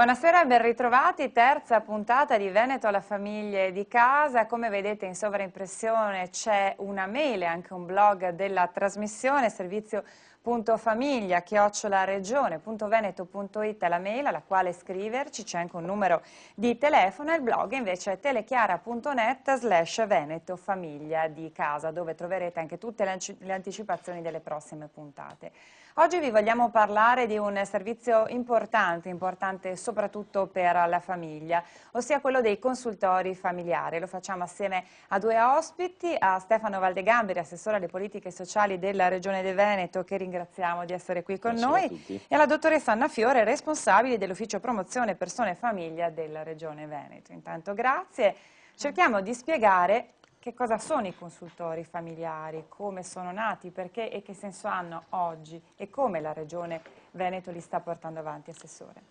Buonasera, ben ritrovati, terza puntata di Veneto alla famiglia e di casa. Come vedete in sovraimpressione c'è una mail e anche un blog della trasmissione, servizio.famiglia@regione.veneto.it è la mail alla quale scriverci, c'è anche un numero di telefono e il blog invece è telechiara.net/Veneto famiglia di casa, dove troverete anche tutte le anticipazioni delle prossime puntate. Oggi vi vogliamo parlare di un servizio importante soprattutto per la famiglia, ossia quello dei consultori familiari. Lo facciamo assieme a due ospiti, a Stefano Valdegamberi, assessore alle politiche sociali della Regione del Veneto, che ringraziamo di essere qui con Buonasera a noi, tutti. e alla dottoressa Anna Fiore, responsabile dell'Ufficio Promozione Persone e Famiglia della Regione Veneto. Intanto grazie. Cerchiamo di spiegare che cosa sono i consultori familiari, come sono nati, perché e che senso hanno oggi e come la Regione Veneto li sta portando avanti, Assessore?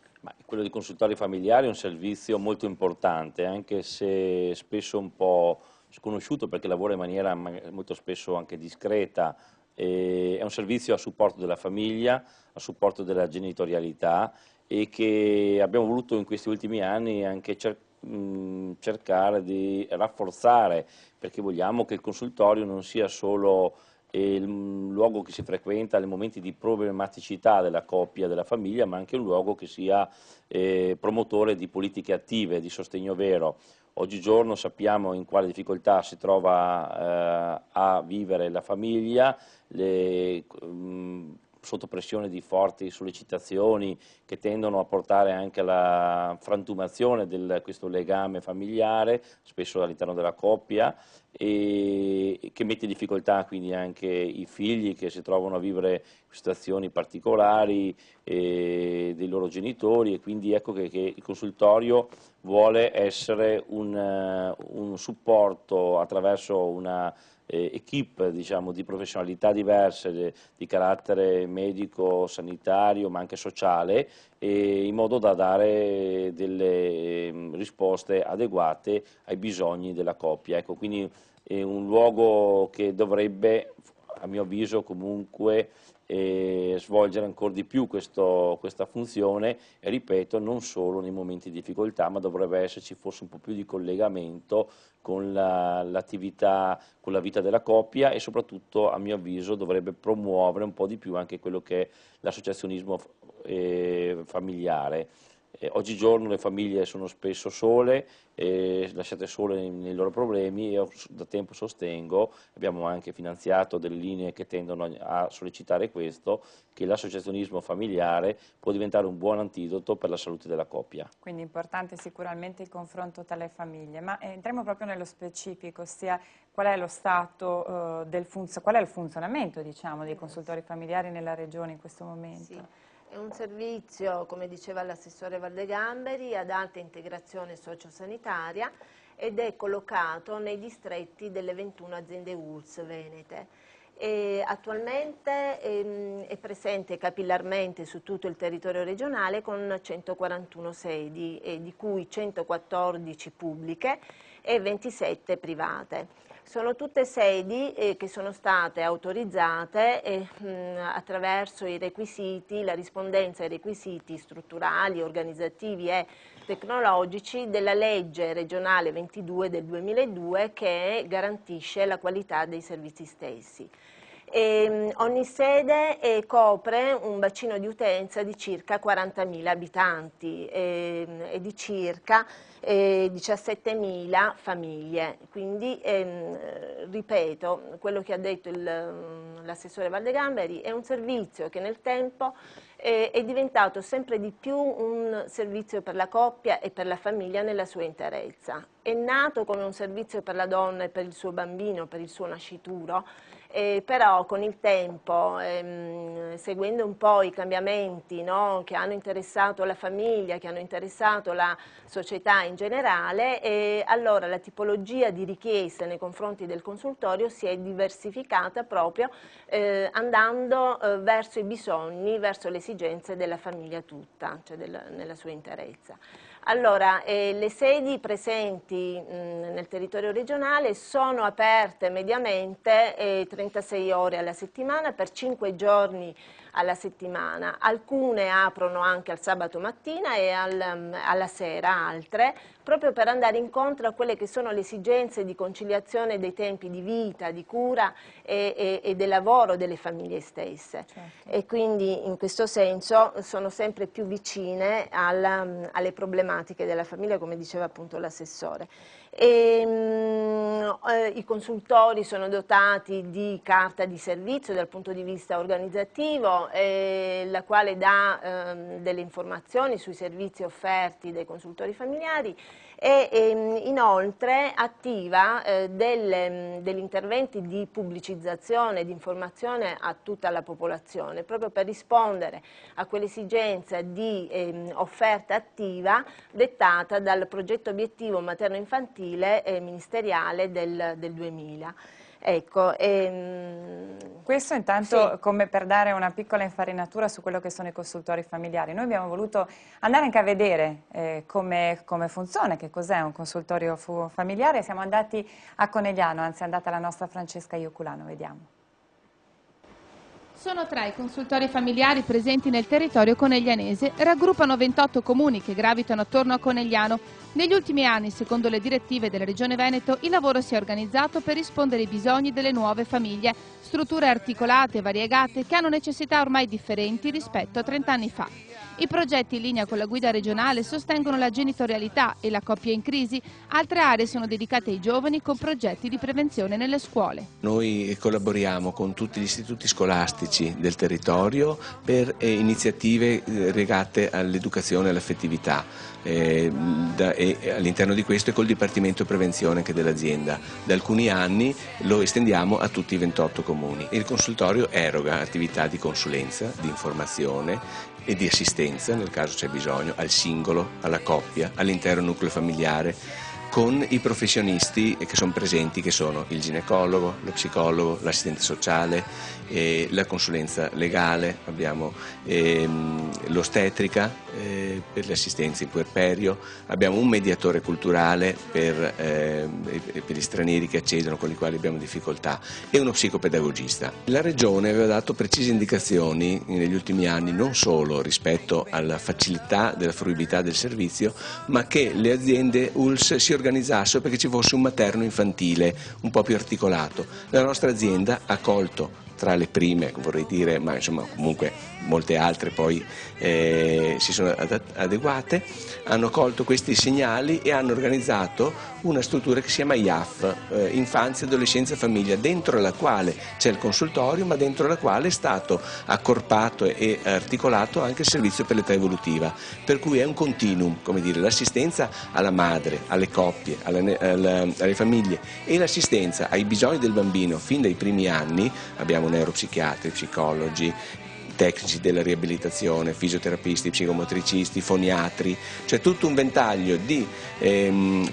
Quello dei consultori familiari è un servizio molto importante, anche se spesso un po' sconosciuto perché lavora in maniera molto spesso anche discreta. È un servizio a supporto della famiglia, a supporto della genitorialità e che abbiamo voluto in questi ultimi anni anche cercare di rafforzare, perché vogliamo che il consultorio non sia solo il luogo che si frequenta nei momenti di problematicità della coppia, della famiglia, ma anche un luogo che sia promotore di politiche attive, di sostegno vero. Oggigiorno sappiamo in quale difficoltà si trova a vivere la famiglia, sotto pressione di forti sollecitazioni che tendono a portare anche alla frantumazione di questo legame familiare, spesso all'interno della coppia, e che mette in difficoltà quindi anche i figli che si trovano a vivere situazioni particolari dei loro genitori, e quindi ecco che il consultorio vuole essere un supporto attraverso una equip, diciamo, di professionalità diverse di carattere medico, sanitario ma anche sociale, in modo da dare delle risposte adeguate ai bisogni della coppia. Ecco, quindi è un luogo che dovrebbe, a mio avviso, comunque svolgere ancora di più questa funzione, e ripeto, non solo nei momenti di difficoltà, ma dovrebbe esserci forse un po' più di collegamento con l'attività, con la vita della coppia, e soprattutto, a mio avviso, dovrebbe promuovere un po' di più anche quello che è l'associazionismo familiare. Oggigiorno le famiglie sono spesso sole, lasciate sole nei loro problemi, e io da tempo sostengo, abbiamo anche finanziato delle linee che tendono a sollecitare questo, che l'associazionismo familiare può diventare un buon antidoto per la salute della coppia. Quindi importante sicuramente il confronto tra le famiglie, ma entriamo proprio nello specifico, ossia qual è lo stato qual è il funzionamento, diciamo, dei consultori familiari nella Regione in questo momento? Sì. È un servizio, come diceva l'assessore Valdegamberi, ad alta integrazione sociosanitaria ed è collocato nei distretti delle 21 aziende ULSS venete. Attualmente è presente capillarmente su tutto il territorio regionale con 141 sedi, di cui 114 pubbliche e 27 private. Sono tutte sedi che sono state autorizzate attraverso i requisiti, la rispondenza ai requisiti strutturali, organizzativi e tecnologici della legge regionale 22 del 2002, che garantisce la qualità dei servizi stessi. Ogni sede copre un bacino di utenza di circa 40.000 abitanti e di circa 17.000 famiglie, quindi ripeto quello che ha detto l'assessore Valdegamberi: è un servizio che nel tempo è diventato sempre di più un servizio per la coppia e per la famiglia nella sua interezza. È nato come un servizio per la donna e per il suo bambino, per il suo nascituro, però con il tempo, seguendo un po' i cambiamenti, no, che hanno interessato la famiglia, che hanno interessato la società in generale, allora la tipologia di richieste nei confronti del consultorio si è diversificata proprio andando verso i bisogni, verso le esigenze della famiglia tutta, cioè nella sua interezza. Allora, le sedi presenti nel territorio regionale sono aperte mediamente 36 ore alla settimana per 5 giorni alla settimana. Alcune aprono anche al sabato mattina e alla sera, altre, proprio per andare incontro a quelle che sono le esigenze di conciliazione dei tempi di vita, di cura e del lavoro delle famiglie stesse. Certo. E quindi in questo senso sono sempre più vicine alle problematiche della famiglia, come diceva appunto l'assessore. I consultori sono dotati di carta di servizio dal punto di vista organizzativo, la quale dà delle informazioni sui servizi offerti dai consultori familiari e inoltre attiva degli interventi di pubblicizzazione, di informazione a tutta la popolazione, proprio per rispondere a quell'esigenza di offerta attiva dettata dal progetto obiettivo materno-infantile ministeriale del 2000. Ecco, questo intanto sì. come per dare una piccola infarinatura su quello che sono i consultori familiari. Noi abbiamo voluto andare anche a vedere come funziona, che cos'è un consultorio familiare. Siamo andati a Conegliano, anzi è andata la nostra Francesca Ioculano, vediamo. Sono 3 i consultori familiari presenti nel territorio coneglianese, raggruppano 28 comuni che gravitano attorno a Conegliano. Negli ultimi anni, secondo le direttive della Regione Veneto, il lavoro si è organizzato per rispondere ai bisogni delle nuove famiglie, strutture articolate e variegate che hanno necessità ormai differenti rispetto a 30 anni fa. I progetti in linea con la guida regionale sostengono la genitorialità e la coppia in crisi, altre aree sono dedicate ai giovani con progetti di prevenzione nelle scuole. Noi collaboriamo con tutti gli istituti scolastici del territorio per iniziative legate all'educazione e all'affettività e all'interno di questo e col Dipartimento Prevenzione anche dell'azienda. Da alcuni anni lo estendiamo a tutti i 28 comuni. Il consultorio eroga attività di consulenza, di informazione e di assistenza, nel caso c'è bisogno, al singolo, alla coppia, all'intero nucleo familiare, con i professionisti che sono presenti, che sono il ginecologo, lo psicologo, l'assistente sociale, la consulenza legale, abbiamo l'ostetrica per le assistenze in puerperio, abbiamo un mediatore culturale per gli stranieri che accedono, con i quali abbiamo difficoltà, e uno psicopedagogista. La Regione aveva dato precise indicazioni negli ultimi anni, non solo rispetto alla facilità della fruibilità del servizio, ma che le aziende ULSS si organizzassero perché ci fosse un materno infantile un po' più articolato. La nostra azienda ha colto, tra le prime vorrei dire, ma insomma comunque molte altre poi si sono adeguate, hanno colto questi segnali e hanno organizzato una struttura che si chiama IAF, Infanzia, Adolescenza, Famiglia, dentro la quale c'è il consultorio, ma dentro la quale è stato accorpato e articolato anche il servizio per l'età evolutiva, per cui è un continuum, come dire, l'assistenza alla madre, alle coppie, alle famiglie e l'assistenza ai bisogni del bambino fin dai primi anni. Abbiamo neuropsichiatri, psicologi, tecnici della riabilitazione, fisioterapisti, psicomotricisti, foniatri, cioè tutto un ventaglio di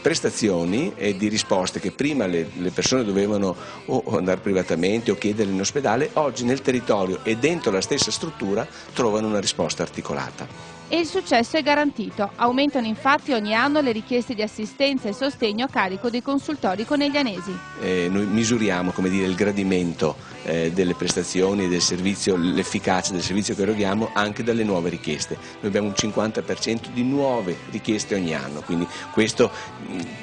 prestazioni e di risposte che prima le persone dovevano o andare privatamente o chiedere in ospedale, oggi nel territorio e dentro la stessa struttura trovano una risposta articolata. E il successo è garantito. Aumentano infatti ogni anno le richieste di assistenza e sostegno a carico dei consultori coneglianesi. Noi misuriamo, come dire, il gradimento delle prestazioni e del servizio, l'efficacia del servizio che eroghiamo anche dalle nuove richieste. Noi abbiamo un 50% di nuove richieste ogni anno, quindi questo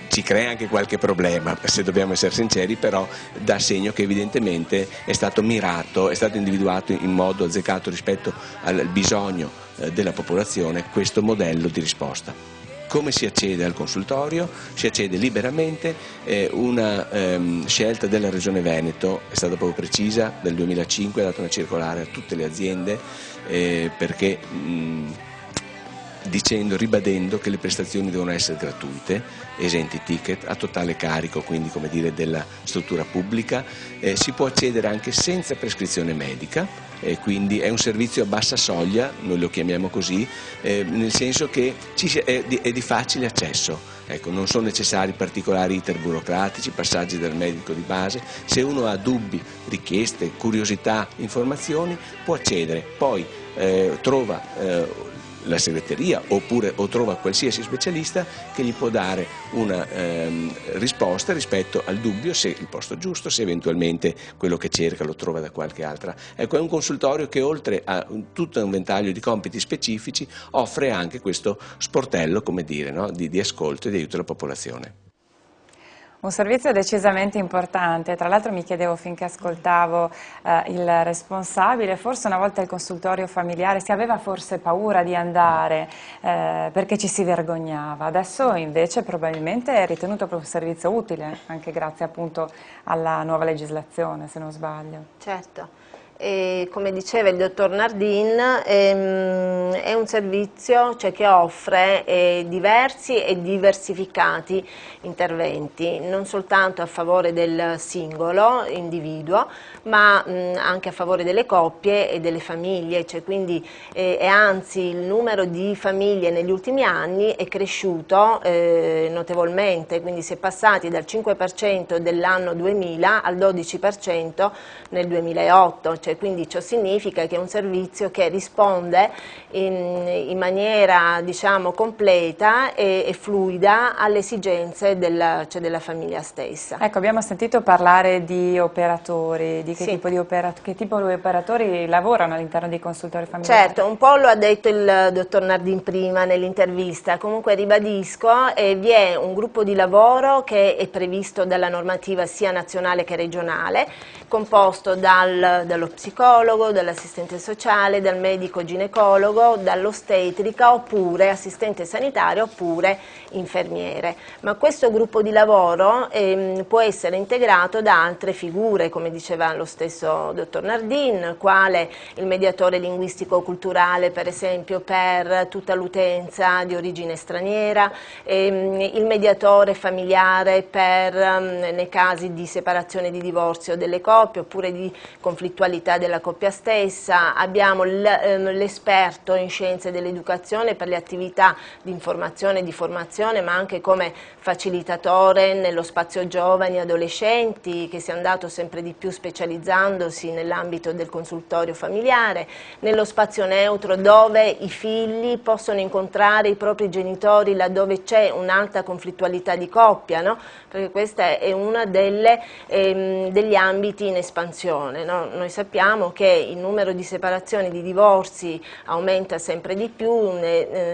ci crea anche qualche problema, se dobbiamo essere sinceri, però dà segno che evidentemente è stato mirato, è stato individuato in modo azzeccato rispetto al bisogno della popolazione questo modello di risposta. Come si accede al consultorio? Si accede liberamente, una scelta della Regione Veneto è stata proprio precisa, nel 2005 ha dato una circolare a tutte le aziende perché ribadendo che le prestazioni devono essere gratuite, esenti ticket, a totale carico, quindi come dire della struttura pubblica, si può accedere anche senza prescrizione medica, quindi è un servizio a bassa soglia, noi lo chiamiamo così, nel senso che è di facile accesso. Ecco, non sono necessari particolari iter burocratici, passaggi dal medico di base. Se uno ha dubbi, richieste, curiosità, informazioni, può accedere, poi trova la segreteria o trova qualsiasi specialista che gli può dare una risposta rispetto al dubbio se il posto è giusto, se eventualmente quello che cerca lo trova da qualche altra. Ecco, è un consultorio che oltre a tutto un ventaglio di compiti specifici offre anche questo sportello, come dire, no? di ascolto e di aiuto alla popolazione. Un servizio decisamente importante, tra l'altro mi chiedevo finché ascoltavo il responsabile, forse una volta il consultorio familiare si aveva forse paura di andare perché ci si vergognava, adesso invece probabilmente è ritenuto proprio un servizio utile, anche grazie appunto alla nuova legislazione, se non sbaglio. Certo. E come diceva il dottor Nardin, è un servizio, cioè, che offre diversi e diversificati interventi, non soltanto a favore del singolo individuo, ma anche a favore delle coppie e delle famiglie, cioè, quindi, e anzi il numero di famiglie negli ultimi anni è cresciuto notevolmente, quindi si è passati dal 5% dell'anno 2000 al 12% nel 2008. Cioè, quindi ciò significa che è un servizio che risponde in maniera, diciamo, completa e fluida alle esigenze della famiglia stessa. Ecco, abbiamo sentito parlare di operatori, di che, sì. tipo di operatori lavorano all'interno dei consultori familiari? Certo, un po' lo ha detto il dottor Nardin prima nell'intervista, comunque ribadisco, vi è un gruppo di lavoro che è previsto dalla normativa sia nazionale che regionale, composto dallo psicologo, dall'assistente sociale, dal medico ginecologo, dall'ostetrica oppure assistente sanitario oppure infermiere. Ma questo gruppo di lavoro può essere integrato da altre figure, come diceva lo stesso dottor Nardin, quale il mediatore linguistico-culturale, per esempio, per tutta l'utenza di origine straniera, il mediatore familiare per nei casi di separazione e di divorzio delle coppie oppure di conflittualità della coppia stessa, abbiamo l'esperto in scienze dell'educazione per le attività di informazione e di formazione, ma anche come facilitatore nello spazio giovani e adolescenti, che si è andato sempre di più specializzandosi nell'ambito del consultorio familiare, nello spazio neutro dove i figli possono incontrare i propri genitori laddove c'è un'alta conflittualità di coppia, no? Perché questa è una degli ambiti in espansione, no? Noi sappiamo che il numero di separazioni, di divorzi aumenta sempre di più,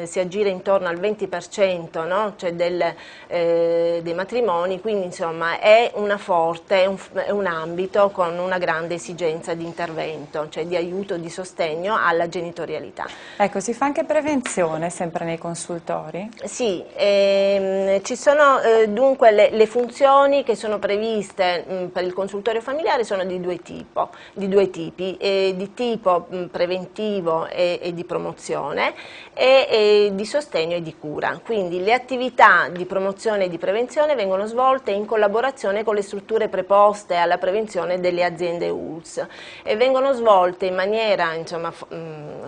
si aggira intorno al 20%, no? Cioè dei matrimoni, quindi insomma è un ambito con una grande esigenza di intervento, cioè di aiuto, di sostegno alla genitorialità. Ecco, si fa anche prevenzione sempre nei consultori? Sì, ci sono dunque le funzioni che sono previste per il consultorio familiare sono di due tipi, di tipo preventivo e di promozione e di sostegno e di cura. Quindi le attività di promozione e di prevenzione vengono svolte in collaborazione con le strutture preposte alla prevenzione delle aziende ULSS e vengono svolte in maniera, insomma,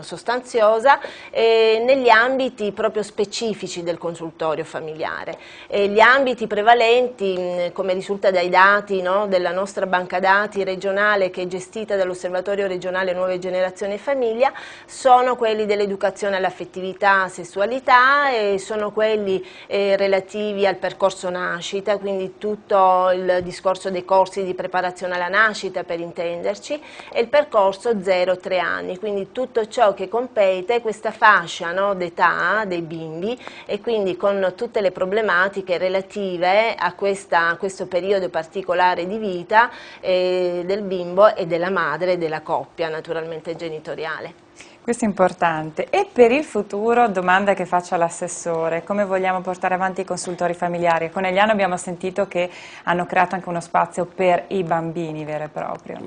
sostanziosa negli ambiti proprio specifici del consultorio familiare. Gli ambiti prevalenti, come risulta dai dati, no, della nostra banca dati regionale che è gestita dall'Osservatorio regionale Nuove Generazioni e Famiglia, sono quelli dell'educazione all'affettività, sessualità e sono quelli relativi al percorso nascita, quindi tutto il discorso dei corsi di preparazione alla nascita, per intenderci, e il percorso 0-3 anni, quindi tutto ciò che compete questa fascia, no, d'età dei bimbi e quindi con tutte le problematiche relative a questo periodo particolare di vita del bimbo e della madre e della coppia naturalmente genitoriale. Questo è importante. E per il futuro, domanda che faccio all'assessore, come vogliamo portare avanti i consultori familiari? Con Egliano abbiamo sentito che hanno creato anche uno spazio per i bambini vero e proprio.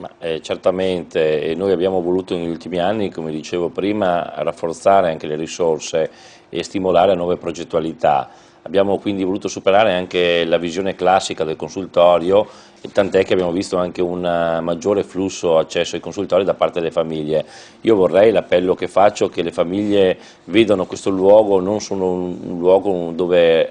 Certamente, e noi abbiamo voluto negli ultimi anni, come dicevo prima, rafforzare anche le risorse e stimolare nuove progettualità. Abbiamo quindi voluto superare anche la visione classica del consultorio, tant'è che abbiamo visto anche un maggiore flusso accesso ai consultori da parte delle famiglie. Io vorrei, l'appello che faccio, che le famiglie vedano questo luogo non solo un luogo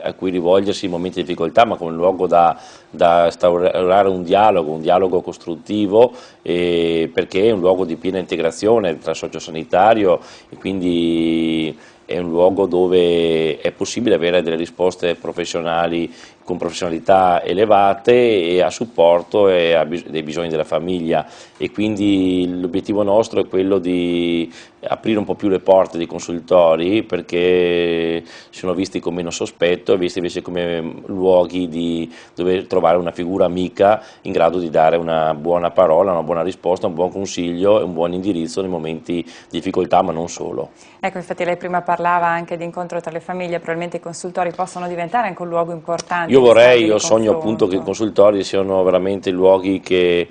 a cui rivolgersi in momenti di difficoltà, ma come un luogo da instaurare un dialogo costruttivo, perché è un luogo di piena integrazione tra sociosanitario e quindi è un luogo dove è possibile avere delle risposte professionali con professionalità elevate e a supporto dei bisogni della famiglia, e quindi l'obiettivo nostro è quello di aprire un po' più le porte dei consultori, perché sono visti con meno sospetto e visti invece come luoghi dove trovare una figura amica in grado di dare una buona parola, una buona risposta, un buon consiglio e un buon indirizzo nei momenti di difficoltà, ma non solo. Ecco, infatti lei prima parlava anche di incontro tra le famiglie, probabilmente i consultori possono diventare anche un luogo importante. Io sogno appunto che i consultori siano veramente luoghi che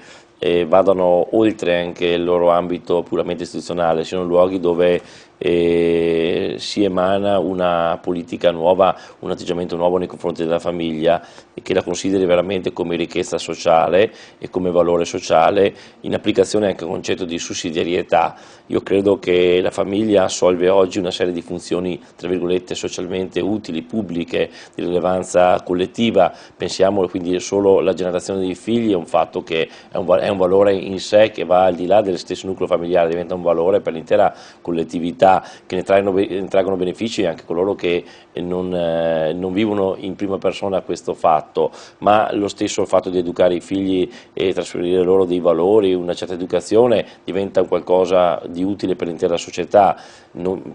vadano oltre anche il loro ambito puramente istituzionale, siano luoghi dove si emana una politica nuova, un atteggiamento nuovo nei confronti della famiglia, e che la consideri veramente come ricchezza sociale e come valore sociale, in applicazione anche al concetto di sussidiarietà. Io credo che la famiglia assolve oggi una serie di funzioni, tra virgolette, socialmente utili, pubbliche, di rilevanza collettiva. Pensiamo quindi solo alla generazione di figli, è un fatto che è un valore in sé, che va al di là del stesso nucleo familiare, diventa un valore per l'intera collettività, che ne traggono benefici anche coloro che non vivono in prima persona questo fatto, ma lo stesso fatto di educare i figli e trasferire loro dei valori, una certa educazione, diventa qualcosa di utile per l'intera società,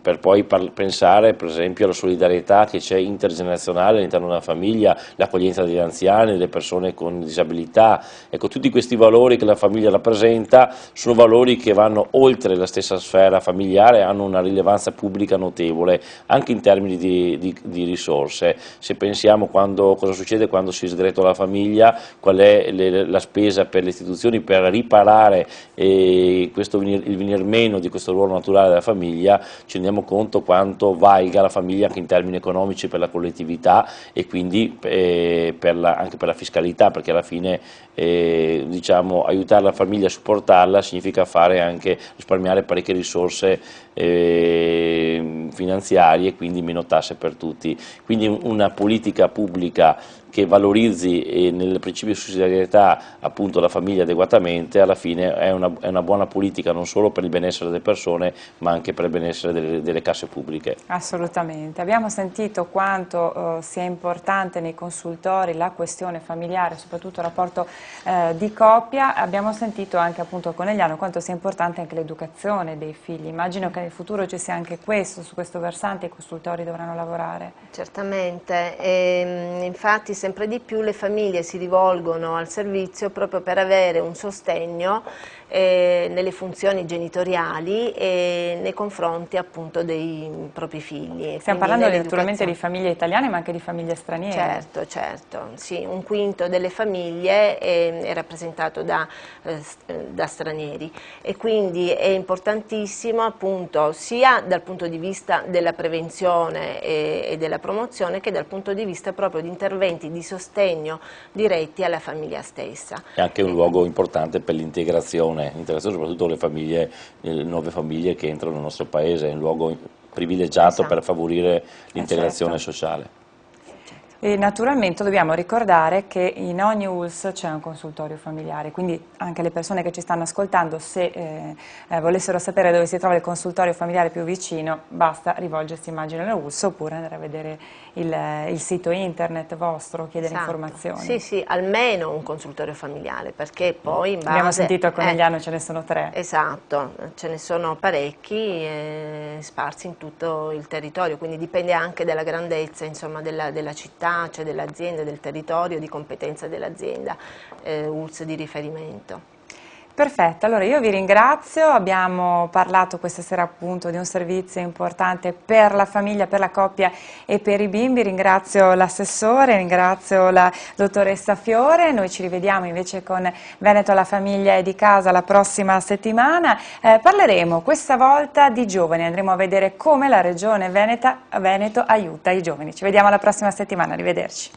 per poi pensare per esempio alla solidarietà che c'è intergenerazionale all'interno della famiglia, l'accoglienza degli anziani, delle persone con disabilità. Ecco, tutti questi valori che la famiglia rappresenta sono valori che vanno oltre la stessa sfera familiare, hanno una rilevanza pubblica notevole anche in termini di risorse. Se pensiamo cosa succede quando si sgretola la famiglia, qual è la spesa per le istituzioni per riparare il venir meno di questo ruolo naturale della famiglia, ci rendiamo conto quanto valga la famiglia anche in termini economici per la collettività e quindi anche per la fiscalità, perché alla fine diciamo, aiutare la famiglia a supportarla significa fare anche risparmiare parecchie risorse finanziarie e quindi meno tasse per tutti. Quindi una politica pubblica che valorizzi nel principio di sussidiarietà appunto la famiglia adeguatamente, alla fine è una buona politica non solo per il benessere delle persone ma anche per il benessere delle casse pubbliche. Assolutamente. Abbiamo sentito quanto sia importante nei consultori la questione familiare, soprattutto il rapporto di coppia. Abbiamo sentito anche appunto con Conegliano quanto sia importante anche l'educazione dei figli. Immagino che nel futuro ci sia anche questo, su questo versante i consultori dovranno lavorare. Certamente, infatti sempre di più le famiglie si rivolgono al servizio proprio per avere un sostegno nelle funzioni genitoriali e nei confronti appunto dei propri figli. Stiamo parlando naturalmente di famiglie italiane ma anche di famiglie straniere. Certo, certo, sì, un quinto delle famiglie è rappresentato da stranieri e quindi è importantissimo appunto sia dal punto di vista della prevenzione e della promozione che dal punto di vista proprio di interventi di sostegno diretti alla famiglia stessa. È anche un luogo importante per l'integrazione soprattutto le nuove famiglie che entrano nel nostro paese, è un luogo privilegiato per favorire l'integrazione sociale. E naturalmente dobbiamo ricordare che in ogni ULSS c'è un consultorio familiare, quindi anche le persone che ci stanno ascoltando, se volessero sapere dove si trova il consultorio familiare più vicino, basta rivolgersi immagino alla ULSS oppure andare a vedere il sito internet vostro, chiedere informazioni. Sì, sì, almeno un consultorio familiare, perché poi in base... Abbiamo sentito a Conegliano ce ne sono 3. Esatto, ce ne sono parecchi sparsi in tutto il territorio, quindi dipende anche dalla grandezza insomma, della città, cioè dell'azienda, del territorio di competenza dell'azienda, ULSS di riferimento. Perfetto, allora io vi ringrazio, abbiamo parlato questa sera appunto di un servizio importante per la famiglia, per la coppia e per i bimbi, ringrazio l'assessore, ringrazio la dottoressa Fiore, noi ci rivediamo invece con Veneto alla famiglia e di casa la prossima settimana, parleremo questa volta di giovani, andremo a vedere come la regione Veneto aiuta i giovani, ci vediamo la prossima settimana, arrivederci.